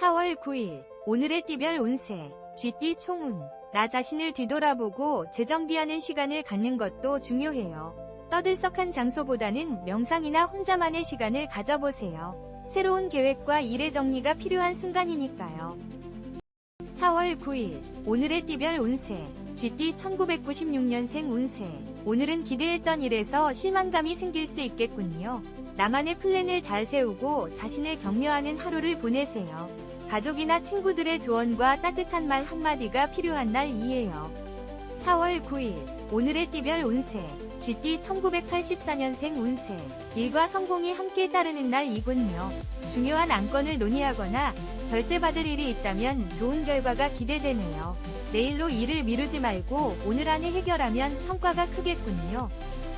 4월 9일 오늘의 띠별 운세 쥐띠 총운. 나 자신을 뒤돌아보고 재정비하는 시간을 갖는 것도 중요해요. 떠들썩한 장소보다는 명상이나 혼자만의 시간을 가져보세요. 새로운 계획과 일의 정리가 필요한 순간이니까요. 4월 9일 오늘의 띠별 운세 쥐띠 1996년생 운세. 오늘은 기대했던 일에서 실망감이 생길 수 있겠군요. 나만의 플랜을 잘 세우고 자신을 격려하는 하루를 보내세요. 가족이나 친구들의 조언과 따뜻한 말 한마디가 필요한 날이에요. 4월 9일 오늘의 띠별 운세 쥐띠 1984년생 운세. 일과 성공이 함께 따르는 날이군요. 중요한 안건을 논의하거나 결대받을 일이 있다면 좋은 결과가 기대되네요. 내일로 일을 미루지 말고 오늘 안에 해결하면 성과가 크겠군요.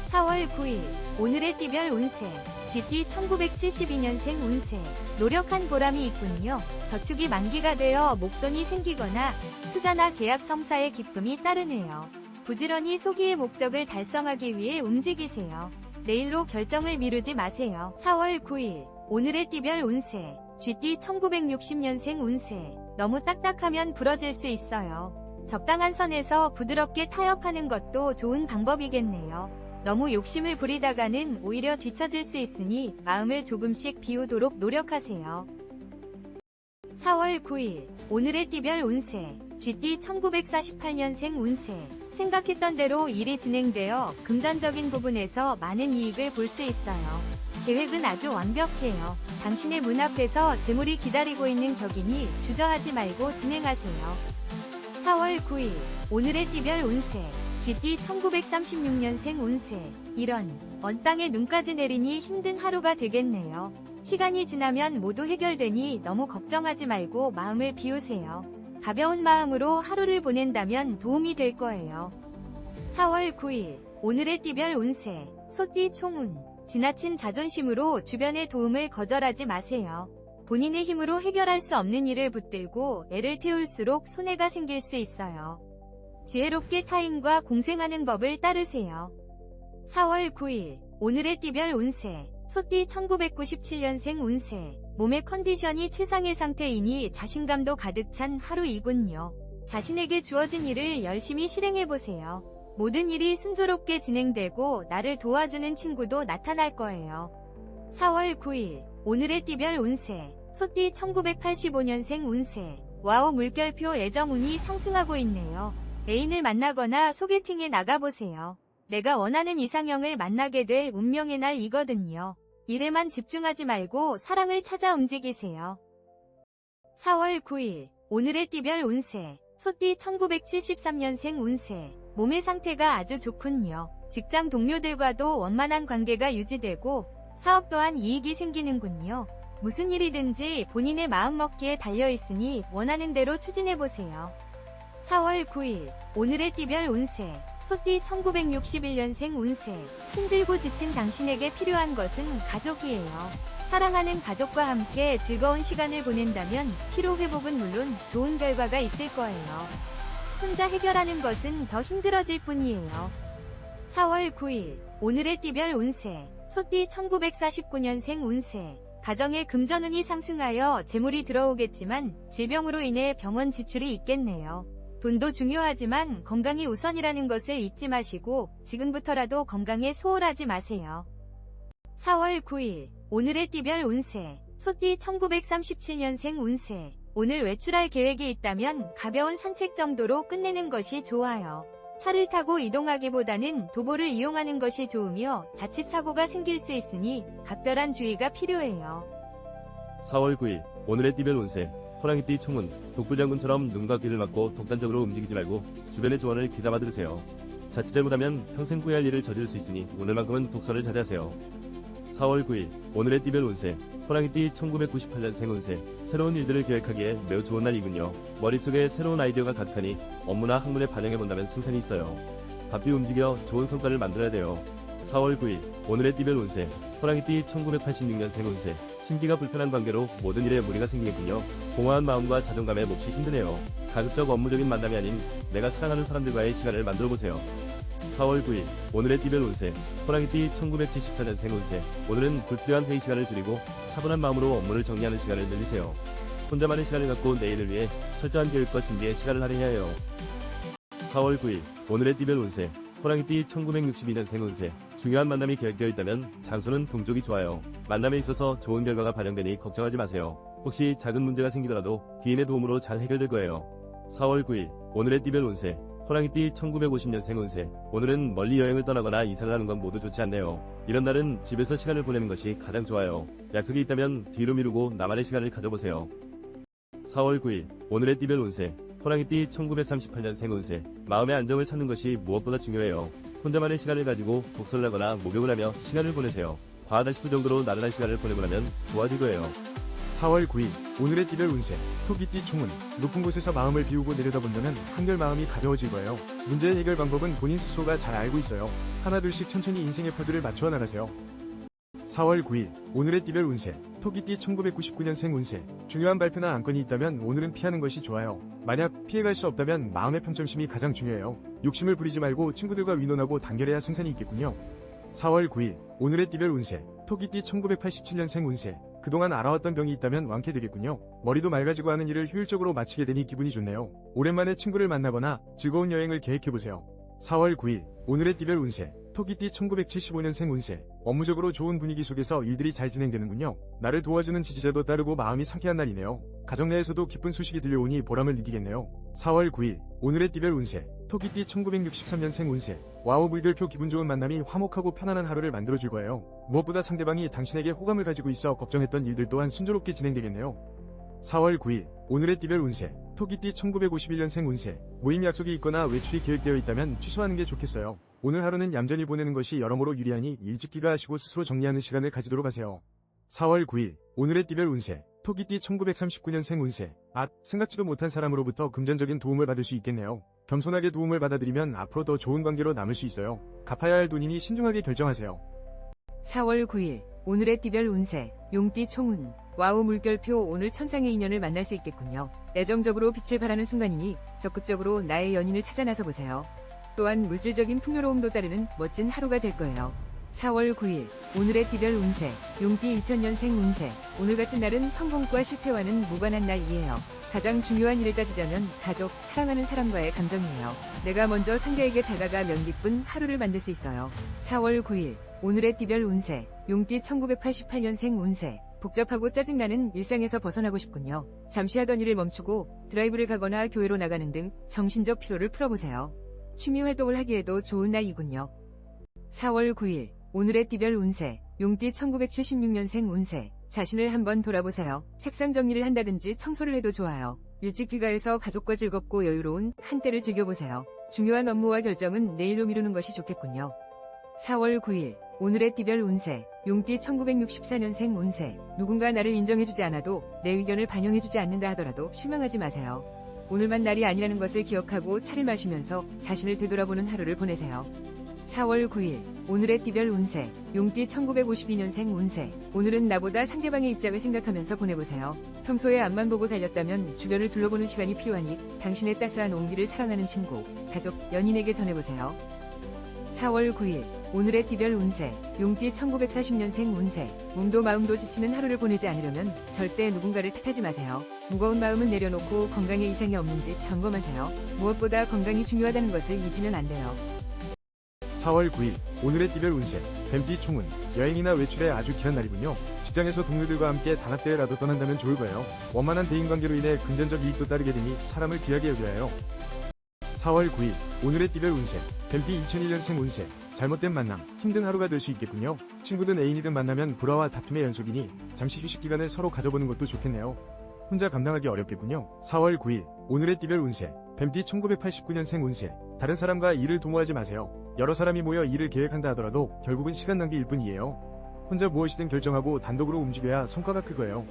4월 9일 오늘의 띠별 운세 쥐띠 1972년생 운세. 노력한 보람이 있군요. 저축이 만기가 되어 목돈이 생기거나 투자나 계약 성사의 기쁨이 따르네요. 부지런히 소기의 목적을 달성하기 위해 움직이세요. 내일로 결정을 미루지 마세요. 4월 9일 오늘의 띠별 운세 쥐띠 1960년생 운세. 너무 딱딱하면 부러질 수 있어요. 적당한 선에서 부드럽게 타협하는 것도 좋은 방법이겠네요. 너무 욕심을 부리다가는 오히려 뒤처질 수 있으니 마음을 조금씩 비우도록 노력하세요. 4월 9일 오늘의 띠별 운세 쥐띠 1948년생 운세. 생각했던 대로 일이 진행되어 금전적인 부분에서 많은 이익을 볼 수 있어요. 계획은 아주 완벽해요. 당신의 문 앞에서 재물이 기다리고 있는 격이니 주저하지 말고 진행하세요. 4월 9일 오늘의 띠별 운세 쥐띠 1936년생 운세. 이런 먼 땅에 눈까지 내리니 힘든 하루가 되겠네요. 시간이 지나면 모두 해결되니 너무 걱정하지 말고 마음을 비우세요. 가벼운 마음으로 하루를 보낸다면 도움이 될 거예요. 4월 9일 오늘의 띠별 운세 소띠 총운. 지나친 자존심으로 주변의 도움을 거절하지 마세요. 본인의 힘으로 해결할 수 없는 일을 붙들고 애를 태울수록 손해가 생길 수 있어요. 지혜롭게 타인과 공생하는 법을 따르세요. 4월 9일 오늘의 띠별 운세 소띠 1997년생 운세. 몸의 컨디션이 최상의 상태이니 자신감도 가득 찬 하루이군요. 자신에게 주어진 일을 열심히 실행해보세요. 모든 일이 순조롭게 진행되고 나를 도와주는 친구도 나타날 거예요. 4월 9일 오늘의 띠별 운세 소띠 1985년생 운세. 와우, 물결표 애정운이 상승하고 있네요. 애인을 만나거나 소개팅에 나가보세요. 내가 원하는 이상형을 만나게 될 운명의 날이거든요. 일에만 집중하지 말고 사랑을 찾아 움직이세요. 4월 9일 오늘의 띠별 운세 소띠 1973년생 운세. 몸의 상태가 아주 좋군요. 직장 동료들과도 원만한 관계가 유지되고 사업 또한 이익이 생기는군요. 무슨 일이든지 본인의 마음먹기에 달려있으니 원하는 대로 추진해보세요. 4월 9일 오늘의 띠별 운세 소띠 1961년생 운세. 힘들고 지친 당신에게 필요한 것은 가족이에요. 사랑하는 가족과 함께 즐거운 시간을 보낸다면 피로회복은 물론 좋은 결과가 있을 거예요. 혼자 해결하는 것은 더 힘들어질 뿐이에요. 4월 9일 오늘의 띠별 운세 소띠 1949년생 운세. 가정의 금전운이 상승하여 재물이 들어오겠지만 질병으로 인해 병원 지출이 있겠네요. 돈도 중요하지만 건강이 우선이라는 것을 잊지 마시고 지금부터라도 건강에 소홀하지 마세요. 4월 9일 오늘의 띠별 운세 소띠 1937년생 운세. 오늘 외출할 계획이 있다면 가벼운 산책 정도로 끝내는 것이 좋아요. 차를 타고 이동하기보다는 도보를 이용하는 것이 좋으며 자칫 사고가 생길 수 있으니 각별한 주의가 필요해요. 4월 9일 오늘의 띠별 운세 호랑이띠 총운. 독불장군처럼 눈과 귀를 막고 독단적으로 움직이지 말고 주변의 조언을 귀담아 들으세요. 자칫 잘못하면 평생 후회할 일을 저지를 수 있으니 오늘만큼은 독서를 자제하세요. 4월 9일 오늘의 띠별 운세 호랑이띠 1998년생 운세. 새로운 일들을 계획하기에 매우 좋은 날이군요. 머릿속에 새로운 아이디어가 가득하니 업무나 학문에 반영해본다면 승산이 있어요. 바삐 움직여 좋은 성과를 만들어야 돼요. 4월 9일 오늘의 띠별 운세 호랑이띠 1986년생 운세. 심기가 불편한 관계로 모든 일에 무리가 생기겠군요. 공허한 마음과 자존감에 몹시 힘드네요. 가급적 업무적인 만남이 아닌 내가 사랑하는 사람들과의 시간을 만들어보세요. 4월 9일 오늘의 띠별 운세 호랑이띠 1974년생 운세. 오늘은 불필요한 회의 시간을 줄이고 차분한 마음으로 업무를 정리하는 시간을 늘리세요. 혼자만의 시간을 갖고 내일을 위해 철저한 계획과 준비에 시간을 할애해야 해요. 4월 9일 오늘의 띠별 운세 호랑이띠 1962년생 운세 중요한 만남이 계획되어 있다면 장소는 동쪽이 좋아요. 만남에 있어서 좋은 결과가 반영되니 걱정하지 마세요. 혹시 작은 문제가 생기더라도 귀인의 도움으로 잘 해결될 거예요. 4월 9일 오늘의 띠별 운세 호랑이띠 1950년생 운세 오늘은 멀리 여행을 떠나거나 이사를 하는 건 모두 좋지 않네요. 이런 날은 집에서 시간을 보내는 것이 가장 좋아요. 약속이 있다면 뒤로 미루고 나만의 시간을 가져보세요. 4월 9일 오늘의 띠별 운세 호랑이띠 1938년생 운세 마음의 안정을 찾는 것이 무엇보다 중요해요. 혼자만의 시간을 가지고 독서를 하거나 목욕을 하며 시간을 보내세요. 과하다 싶을 정도로 나른한 시간을 보내고 나면 좋아질 거예요. 4월 9일 오늘의 띠별 운세 토끼띠 총운 높은 곳에서 마음을 비우고 내려다본다면 한결 마음이 가벼워질 거예요. 문제의 해결 방법은 본인 스스로가 잘 알고 있어요. 하나둘씩 천천히 인생의 파도를 맞추어 나가세요. 4월 9일 오늘의 띠별 운세 토끼띠 1999년생 운세 중요한 발표나 안건이 있다면 오늘은 피하는 것이 좋아요. 만약 피해갈 수 없다면 마음의 평정심이 가장 중요해요. 욕심을 부리지 말고 친구들과 의논하고 단결해야 승산이 있겠군요. 4월 9일 오늘의 띠별 운세 토끼띠 1987년생 운세 그동안 알아왔던 병이 있다면 완쾌되겠군요. 머리도 맑아지고 하는 일을 효율적으로 마치게 되니 기분이 좋네요. 오랜만에 친구를 만나거나 즐거운 여행을 계획해보세요. 4월 9일 오늘의 띠별 운세 토끼띠 1975년생 운세 업무적으로 좋은 분위기 속에서 일들이 잘 진행되는군요. 나를 도와주는 지지자도 따르고 마음이 상쾌한 날이네요. 가정 내에서도 기쁜 소식이 들려오니 보람을 느끼겠네요. 4월 9일 오늘의 띠별 운세 토끼띠 1963년생 운세 와우 물결표 기분 좋은 만남이 화목하고 편안한 하루를 만들어줄 거예요. 무엇보다 상대방이 당신에게 호감을 가지고 있어 걱정했던 일들 또한 순조롭게 진행되겠네요. 4월 9일 오늘의 띠별 운세 토끼띠 1951년생 운세 모임 약속이 있거나 외출이 계획되어 있다면 취소하는 게 좋겠어요. 오늘 하루는 얌전히 보내는 것이 여러모로 유리하니 일찍 귀가하시고 스스로 정리하는 시간을 가지도록 하세요. 4월 9일 오늘의 띠별 운세 토끼띠 1939년생 운세 생각지도 못한 사람으로부터 금전적인 도움을 받을 수 있겠네요. 겸손하게 도움을 받아들이면 앞으로 더 좋은 관계로 남을 수 있어요. 갚아야 할 돈이니 신중하게 결정하세요. 4월 9일 오늘의 띠별 운세 용띠 총운 와우 물결표 오늘 천상의 인연을 만날 수 있겠군요. 애정적으로 빛을 발하는 순간이니 적극적으로 나의 연인을 찾아 나서 보세요. 또한 물질적인 풍요로움도 따르는 멋진 하루가 될 거예요. 4월 9일 오늘의 띠별 운세 용띠 2000년생 운세 오늘 같은 날은 성공과 실패와는 무관한 날이에요. 가장 중요한 일을 따지자면 가족, 사랑하는 사람과의 감정이에요. 내가 먼저 상대에게 다가가면 기쁜 하루를 만들 수 있어요. 4월 9일 오늘의 띠별 운세 용띠 1988년생 운세 복잡하고 짜증나는 일상에서 벗어나고 싶군요. 잠시 하던 일을 멈추고 드라이브를 가거나 교회로 나가는 등 정신적 피로를 풀어보세요. 취미 활동을 하기에도 좋은 날이군요. 4월 9일 오늘의 띠별 운세 용띠 1976년생 운세 자신을 한번 돌아보세요. 책상 정리를 한다든지 청소를 해도 좋아요. 일찍 귀가해서 가족과 즐겁고 여유로운 한때를 즐겨보세요. 중요한 업무와 결정은 내일로 미루는 것이 좋겠군요. 4월 9일 오늘의 띠별 운세 용띠 1964년생 운세 누군가 나를 인정해주지 않아도 내 의견을 반영해주지 않는다 하더라도 실망하지 마세요. 오늘만 날이 아니라는 것을 기억하고 차를 마시면서 자신을 되돌아보는 하루를 보내세요. 4월 9일 오늘의 띠별 운세 용띠 1952년생 운세 오늘은 나보다 상대방의 입장을 생각하면서 보내보세요. 평소에 앞만 보고 달렸다면 주변을 둘러보는 시간이 필요하니 당신의 따스한 온기를 사랑하는 친구, 가족, 연인에게 전해보세요. 4월 9일 오늘의 띠별 운세 용띠 1940년생 운세 몸도 마음도 지치는 하루를 보내지 않으려면 절대 누군가를 탓하지 마세요. 무거운 마음은 내려놓고 건강에 이상이 없는지 점검하세요. 무엇보다 건강이 중요하다는 것을 잊으면 안 돼요. 4월 9일 오늘의 띠별 운세 뱀띠 총운 여행이나 외출에 아주 귀한 날이군요. 직장에서 동료들과 함께 단합대회라도 떠난다면 좋을 거예요. 원만한 대인관계로 인해 금전적 이익도 따르게 되니 사람을 귀하게 여겨야 해요. 4월 9일 오늘의 띠별 운세 뱀띠 2001년생 운세 잘못된 만남 힘든 하루가 될 수 있겠군요. 친구든 애인이든 만나면 불화와 다툼의 연속이니 잠시 휴식 기간을 서로 가져보는 것도 좋겠네요. 혼자 감당하기 어렵겠군요. 4월 9일 오늘의 띠별 운세 뱀띠 1989년생 운세 다른 사람과 일을 도모하지 마세요. 여러 사람이 모여 일을 계획한다 하더라도 결국은 시간 낭비일 뿐이에요. 혼자 무엇이든 결정하고 단독으로 움직여야 성과가 클 거예요.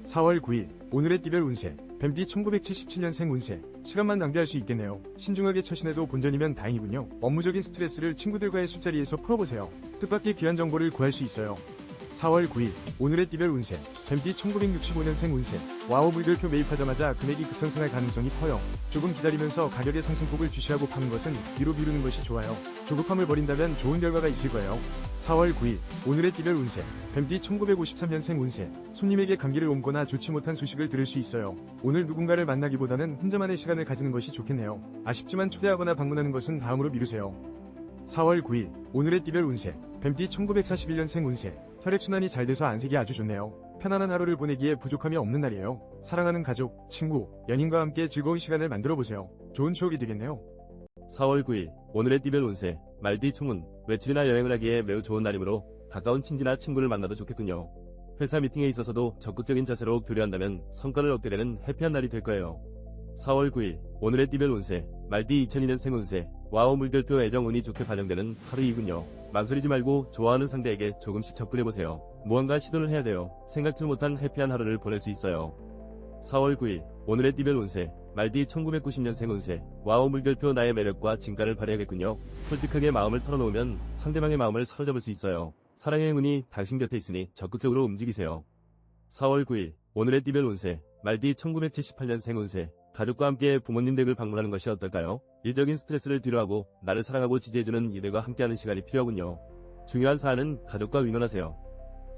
4월 9일 오늘의 띠별 운세 뱀띠 1977년생 운세 시간만 낭비할 수 있겠네요. 신중하게 처신해도 본전이면 다행이군요. 업무적인 스트레스를 친구들과의 술자리에서 풀어보세요. 뜻밖의 귀한 정보를 구할 수 있어요. 4월 9일 오늘의 띠별 운세 뱀띠 1965년생 운세 와우 물결표 매입하자마자 금액이 급상승할 가능성이 커요. 조금 기다리면서 가격의 상승폭을 주시하고 파는 것은 뒤로 미루는 것이 좋아요. 조급함을 버린다면 좋은 결과가 있을 거예요. 4월 9일 오늘의 띠별 운세 뱀띠 1953년생 운세 손님에게 감기를 옮거나 좋지 못한 소식을 들을 수 있어요. 오늘 누군가를 만나기보다는 혼자만의 시간을 가지는 것이 좋겠네요. 아쉽지만 초대하거나 방문하는 것은 다음으로 미루세요. 4월 9일 오늘의 띠별 운세 뱀띠 1941년생 운세 혈액순환이 잘 돼서 안색이 아주 좋네요. 편안한 하루를 보내기에 부족함이 없는 날이에요. 사랑하는 가족, 친구, 연인과 함께 즐거운 시간을 만들어 보세요. 좋은 추억이 되겠네요. 4월 9일 오늘의 띠별 운세 말띠 충운 외출이나 여행을 하기에 매우 좋은 날이므로 가까운 친지나 친구를 만나도 좋겠군요. 회사 미팅에 있어서도 적극적인 자세로 교류한다면 성과를 얻게 되는 해피한 날이 될 거예요. 4월 9일 오늘의 띠별 운세 말띠 2002년생 운세 와우 물결표 애정 운이 좋게 반영되는 하루이군요. 망설이지 말고 좋아하는 상대에게 조금씩 접근해보세요. 무언가 시도를 해야 돼요. 생각지 못한 해피한 하루를 보낼 수 있어요. 4월 9일 오늘의 띠별 운세 말띠 1990년생 운세 와우 물결표 나의 매력과 진가를 발휘하겠군요. 솔직하게 마음을 털어놓으면 상대방의 마음을 사로잡을 수 있어요. 사랑의 행운이 당신 곁에 있으니 적극적으로 움직이세요. 4월 9일 오늘의 띠별 운세 말띠 1978년생 운세 가족과 함께 부모님 댁을 방문하는 것이 어떨까요? 일적인 스트레스를 뒤로하고 나를 사랑하고 지지해주는 이들과 함께하는 시간이 필요하군요. 중요한 사안은 가족과 의논하세요.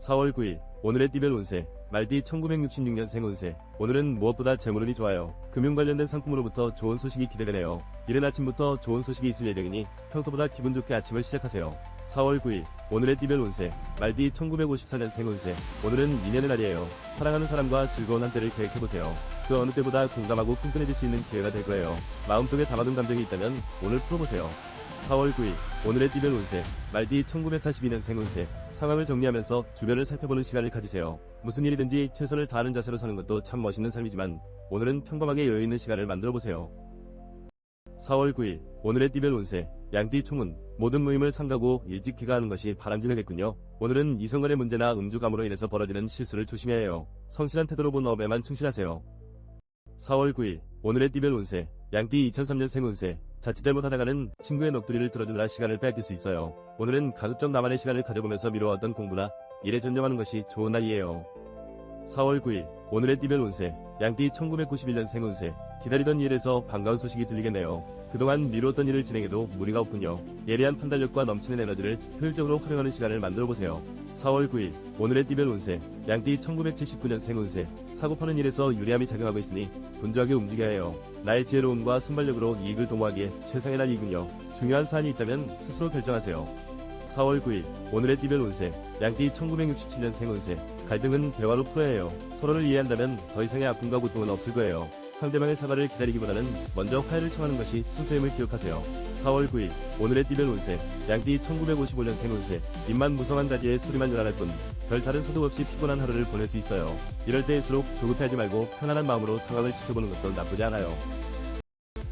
4월 9일 오늘의 띠별 운세 말띠 1966년생 운세 오늘은 무엇보다 재물운이 좋아요. 금융 관련된 상품으로부터 좋은 소식이 기대되네요. 이른 아침부터 좋은 소식이 있을 예정이니 평소보다 기분 좋게 아침을 시작하세요. 4월 9일 오늘의 띠별 운세 말띠 1954년생 운세 오늘은 인연의 날이에요. 사랑하는 사람과 즐거운 한때를 계획해보세요. 그 어느 때보다 공감하고 끈끈해질 수 있는 기회가 될 거예요. 마음속에 담아둔 감정이 있다면 오늘 풀어보세요. 4월 9일 오늘의 띠별 운세 말띠 1942년생 운세 상황을 정리하면서 주변을 살펴보는 시간을 가지세요. 무슨 일이든지 최선을 다하는 자세로 사는 것도 참 멋있는 삶이지만 오늘은 평범하게 여유있는 시간을 만들어보세요. 4월 9일 오늘의 띠별 운세 양띠 총운 모든 모임을 삼가고 일찍 귀가하는 것이 바람직하겠군요. 오늘은 이성간의 문제나 음주감으로 인해서 벌어지는 실수를 조심해야 해요. 성실한 태도로 본 업에만 충실하세요. 4월 9일 오늘의 띠별 운세 양띠 2003년생 운세 자칫 잘못하다가는 친구의 넋두리를 들어주느라 시간을 빼앗길 수 있어요. 오늘은 가급적 나만의 시간을 가져보면서 미뤄왔던 공부나 일에 전념하는 것이 좋은 날이에요. 4월 9일 오늘의 띠별 운세 양띠 1991년생 운세 기다리던 일에서 반가운 소식이 들리겠네요. 그동안 미루었던 일을 진행해도 무리가 없군요. 예리한 판단력과 넘치는 에너지를 효율적으로 활용하는 시간을 만들어보세요. 4월 9일 오늘의 띠별 운세 양띠 1979년생 운세 사고 파는 일에서 유리함이 작용하고 있으니 분주하게 움직여야 해요. 나의 지혜로움과 순발력으로 이익을 도모하기에 최상의 날이군요. 중요한 사안이 있다면 스스로 결정하세요. 4월 9일 오늘의 띠별 운세 양띠 1967년생 운세 갈등은 대화로 풀어야 해요. 서로를 이해한다면 더 이상의 아픔과 고통은 없을 거예요. 상대방의 사과를 기다리기보다는 먼저 화해를 청하는 것이 순수임을 기억하세요. 4월 9일 오늘의 띠별 운세 양띠 1955년생 운세 입만 무성한 다지에 소리만 요란할 뿐 별다른 소득 없이 피곤한 하루를 보낼 수 있어요. 이럴 때일수록 조급해하지 말고 편안한 마음으로 상황을 지켜보는 것도 나쁘지 않아요.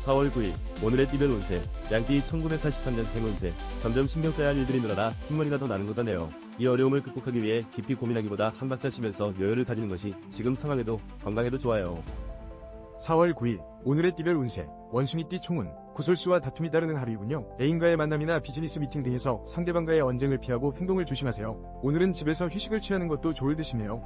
4월 9일 오늘의 띠별 운세 양띠 1943년생 운세 점점 신경 써야 할 일들이 늘어나 흰머리가 더 나는 것 같네요. 이 어려움을 극복하기 위해 깊이 고민하기보다 한 박자 쉬면서 여유를 가지는 것이 지금 상황에도 건강에도 좋아요. 4월 9일 오늘의 띠별 운세 원숭이띠 총운 구설수와 다툼이 따르는 하루이군요. 애인과의 만남이나 비즈니스 미팅 등에서 상대방과의 언쟁을 피하고 행동을 조심하세요. 오늘은 집에서 휴식을 취하는 것도 좋을 듯이네요.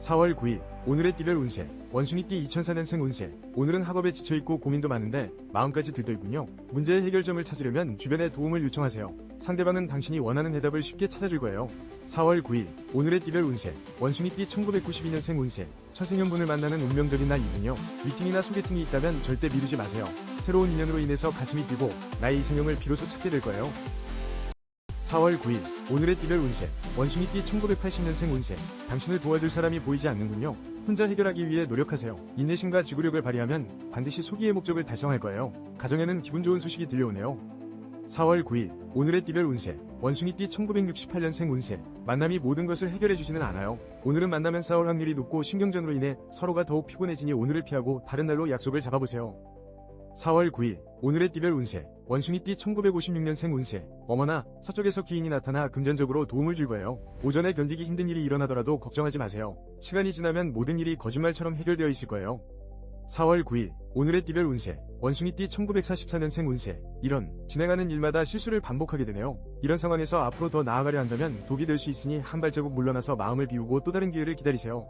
4월 9일 오늘의 띠별 운세 원숭이띠 2004년생 운세 오늘은 학업에 지쳐있고 고민도 많은데 마음까지 들떠있군요. 문제의 해결점을 찾으려면 주변에 도움을 요청하세요. 상대방은 당신이 원하는 해답을 쉽게 찾아줄 거예요. 4월 9일 오늘의 띠별 운세 원숭이띠 1992년생 운세 천생연분을 만나는 운명적인 날이군요. 미팅이나 소개팅이 있다면 절대 미루지 마세요. 새로운 인연으로 인해서 가슴이 뛰고 나의 이상형을 비로소 찾게 될 거예요. 4월 9일 오늘의 띠별 운세 원숭이띠 1980년생 운세 당신을 도와줄 사람이 보이지 않는군요. 혼자 해결하기 위해 노력하세요. 인내심과 지구력을 발휘하면 반드시 소기의 목적을 달성할 거예요. 가정에는 기분 좋은 소식이 들려오네요. 4월 9일 오늘의 띠별 운세 원숭이띠 1968년생 운세 만남이 모든 것을 해결해주지는 않아요. 오늘은 만나면 싸울 확률이 높고 신경전으로 인해 서로가 더욱 피곤해지니 오늘을 피하고 다른 날로 약속을 잡아보세요. 4월 9일 오늘의 띠별 운세 원숭이띠 1956년생 운세 어머나 서쪽에서 기인이 나타나 금전적으로 도움을 줄 거예요. 오전에 견디기 힘든 일이 일어나더라도 걱정하지 마세요. 시간이 지나면 모든 일이 거짓말처럼 해결되어 있을 거예요. 4월 9일 오늘의 띠별 운세 원숭이띠 1944년생 운세. 이런 진행하는 일마다 실수를 반복하게 되네요. 이런 상황에서 앞으로 더 나아가려 한다면 독이 될 수 있으니 한 발자국 물러나서 마음을 비우고 또 다른 기회를 기다리세요.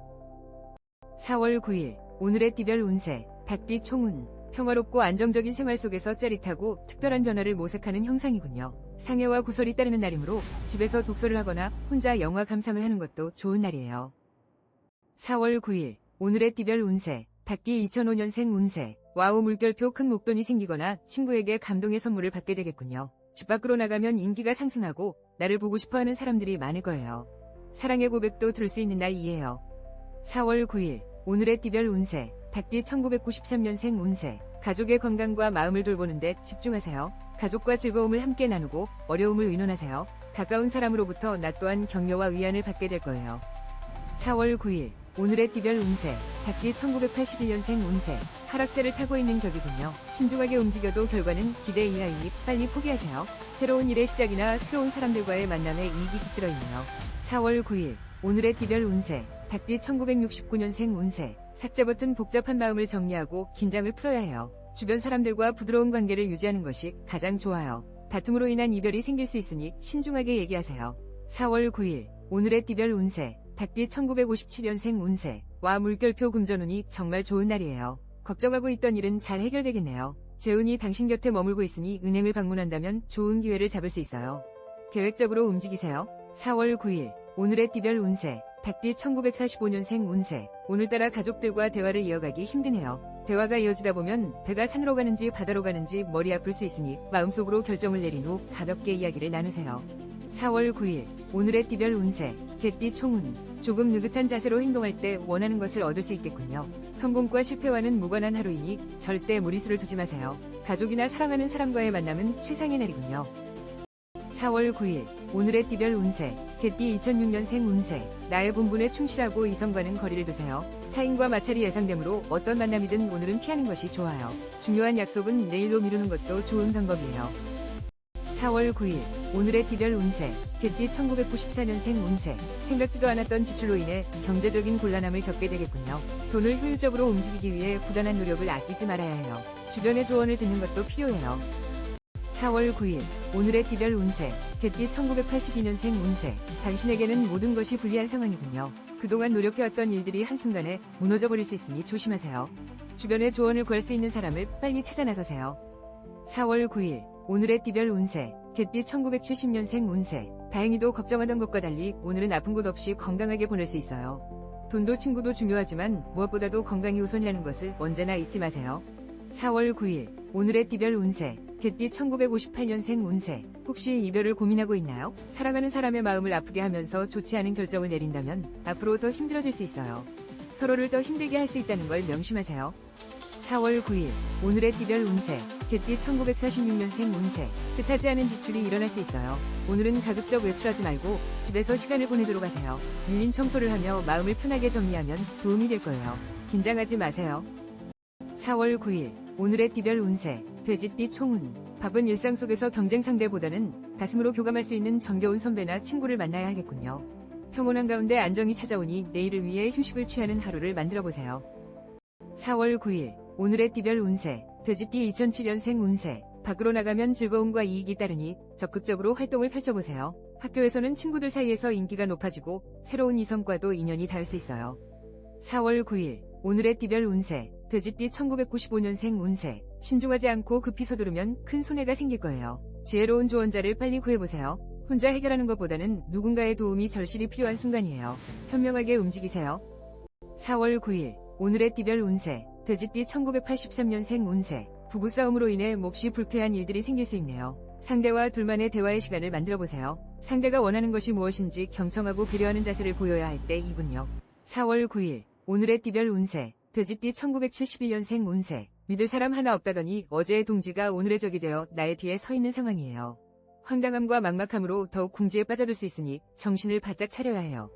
4월 9일 오늘의 띠별 운세 닭띠 총운. 평화롭고 안정적인 생활 속에서 짜릿하고 특별한 변화를 모색하는 형상이군요. 상해와 구설이 따르는 날이므로 집에서 독서를 하거나 혼자 영화 감상을 하는 것도 좋은 날이에요. 4월 9일 오늘의 띠별 운세 닭띠 2005년생 운세. 와우 물결표 큰 목돈이 생기거나 친구에게 감동의 선물을 받게 되겠군요. 집 밖으로 나가면 인기가 상승하고 나를 보고 싶어하는 사람들이 많을 거예요. 사랑의 고백도 들을 수 있는 날이에요. 4월 9일 오늘의 띠별 운세 닭띠 1993년생 운세. 가족의 건강과 마음을 돌보는데 집중하세요. 가족과 즐거움을 함께 나누고 어려움을 의논하세요. 가까운 사람으로부터 나 또한 격려와 위안을 받게 될 거예요. 4월 9일 오늘의 띠별 운세 닭띠 1981년생 운세. 하락세를 타고 있는 격이군요. 신중하게 움직여도 결과는 기대 이하이니 빨리 포기하세요. 새로운 일의 시작이나 새로운 사람들과의 만남에 이익이 깃들어 있네요. 4월 9일 오늘의 띠별 운세 닭띠 1969년생 운세. 삭제 버튼 복잡한 마음을 정리하고 긴장을 풀어야 해요. 주변 사람들과 부드러운 관계를 유지하는 것이 가장 좋아요. 다툼으로 인한 이별이 생길 수 있으니 신중하게 얘기하세요. 4월 9일 오늘의 띠별 운세 닭띠 1957년생 운세. 와 물결표 금전운이 정말 좋은 날이에요. 걱정하고 있던 일은 잘 해결되겠네요. 재운이 당신 곁에 머물고 있으니 은행을 방문한다면 좋은 기회를 잡을 수 있어요. 계획적으로 움직이세요. 4월 9일 오늘의 띠별 운세 닭띠 1945년생 운세. 오늘따라 가족들과 대화를 이어가기 힘드네요. 대화가 이어지다 보면 배가 산으로 가는지 바다로 가는지 머리 아플 수 있으니 마음속으로 결정을 내린 후 가볍게 이야기를 나누세요. 4월 9일 오늘의 띠별 운세 개띠 총운. 조금 느긋한 자세로 행동할 때 원하는 것을 얻을 수 있겠군요. 성공과 실패와는 무관한 하루이니 절대 무리수를 두지 마세요. 가족이나 사랑하는 사람과의 만남은 최상의 날이군요. 4월 9일 오늘의 띠별 운세 개띠 2006년생 운세. 나의 본분에 충실하고 이성과는 거리를 두세요. 타인과 마찰이 예상되므로 어떤 만남이든 오늘은 피하는 것이 좋아요. 중요한 약속은 내일로 미루는 것도 좋은 방법이에요. 4월 9일 오늘의 띠별 운세 개띠 1994년생 운세. 생각지도 않았던 지출로 인해 경제적인 곤란함을 겪게 되겠군요. 돈을 효율적으로 움직이기 위해 부단한 노력을 아끼지 말아야 해요. 주변의 조언을 듣는 것도 필요해요. 4월 9일 오늘의 띠별 운세 개띠 1982년생 운세. 당신에게는 모든 것이 불리한 상황이군요. 그동안 노력해왔던 일들이 한순간에 무너져버릴 수 있으니 조심하세요. 주변의 조언을 구할 수 있는 사람을 빨리 찾아 나서세요. 4월 9일 오늘의 띠별 운세 개띠 1970년생 운세. 다행히도 걱정하던 것과 달리 오늘은 아픈 곳 없이 건강하게 보낼 수 있어요. 돈도 친구도 중요하지만 무엇보다도 건강이 우선이라는 것을 언제나 잊지 마세요. 4월 9일 오늘의 띠별 운세 개띠 1958년생 운세. 혹시 이별을 고민하고 있나요? 사랑하는 사람의 마음을 아프게 하면서 좋지 않은 결정을 내린다면 앞으로 더 힘들어질 수 있어요. 서로를 더 힘들게 할 수 있다는 걸 명심하세요. 4월 9일 오늘의 띠별 운세 개띠 1946년생 운세. 뜻하지 않은 지출이 일어날 수 있어요. 오늘은 가급적 외출하지 말고 집에서 시간을 보내도록 하세요. 밀린 청소를 하며 마음을 편하게 정리하면 도움이 될 거예요. 긴장하지 마세요. 4월 9일 오늘의 띠별 운세 돼지띠 총운. 바쁜 일상 속에서 경쟁 상대보다는 가슴으로 교감할 수 있는 정겨운 선배나 친구를 만나야 하겠군요. 평온한 가운데 안정이 찾아오니 내일을 위해 휴식을 취하는 하루를 만들어보세요. 4월 9일 오늘의 띠별 운세 돼지띠 2007년생 운세. 밖으로 나가면 즐거움과 이익이 따르니 적극적으로 활동을 펼쳐보세요. 학교에서는 친구들 사이에서 인기가 높아지고 새로운 이성과도 인연이 닿을 수 있어요. 4월 9일 오늘의 띠별 운세 돼지띠 1995년생 운세. 신중하지 않고 급히 서두르면 큰 손해가 생길 거예요. 지혜로운 조언자를 빨리 구해보세요. 혼자 해결하는 것보다는 누군가의 도움이 절실히 필요한 순간이에요. 현명하게 움직이세요. 4월 9일 오늘의 띠별 운세 돼지띠 1983년생 운세. 부부싸움으로 인해 몹시 불쾌한 일들이 생길 수 있네요. 상대와 둘만의 대화의 시간을 만들어보세요. 상대가 원하는 것이 무엇인지 경청하고 배려하는 자세를 보여야 할 때이군요. 4월 9일 오늘의 띠별 운세 돼지띠 1971년생 운세. 믿을 사람 하나 없다더니 어제의 동지가 오늘의 적이 되어 나의 뒤에 서 있는 상황이에요. 황당함과 막막함으로 더욱 궁지에 빠져들 수 있으니 정신을 바짝 차려야 해요.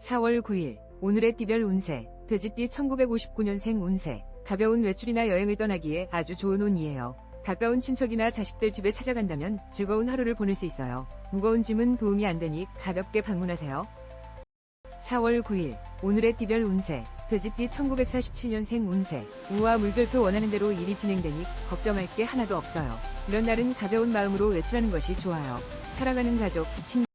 4월 9일 오늘의 띠별 운세 돼지띠 1959년생 운세. 가벼운 외출이나 여행을 떠나기에 아주 좋은 운이에요. 가까운 친척이나 자식들 집에 찾아간다면 즐거운 하루를 보낼 수 있어요. 무거운 짐은 도움이 안 되니 가볍게 방문하세요. 4월 9일 오늘의 띠별 운세 돼지띠 1947년생 운세 우와 물결표 원하는 대로 일이 진행되니 걱정할 게 하나도 없어요. 이런 날은 가벼운 마음으로 외출하는 것이 좋아요. 사랑하는 가족, 친구